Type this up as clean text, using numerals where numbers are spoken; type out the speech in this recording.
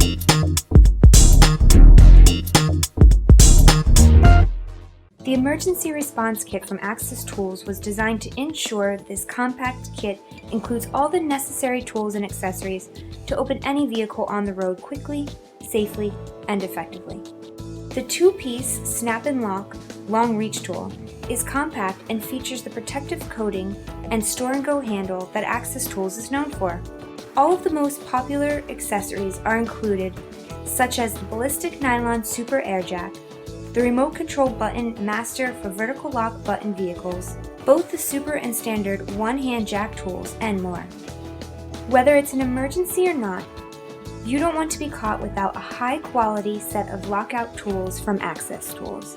The Emergency Response Kit from Access Tools was designed to ensure this compact kit includes all the necessary tools and accessories to open any vehicle on the road quickly, safely, and effectively. The two-piece snap and lock long reach tool is compact and features the protective coating and store-and-go handle that Access Tools is known for. All of the most popular accessories are included, such as the ballistic nylon super air jack, the remote control button master for vertical lock button vehicles, both the super and standard one-hand jack tools, and more. Whether it's an emergency or not, you don't want to be caught without a high-quality set of lockout tools from Access Tools.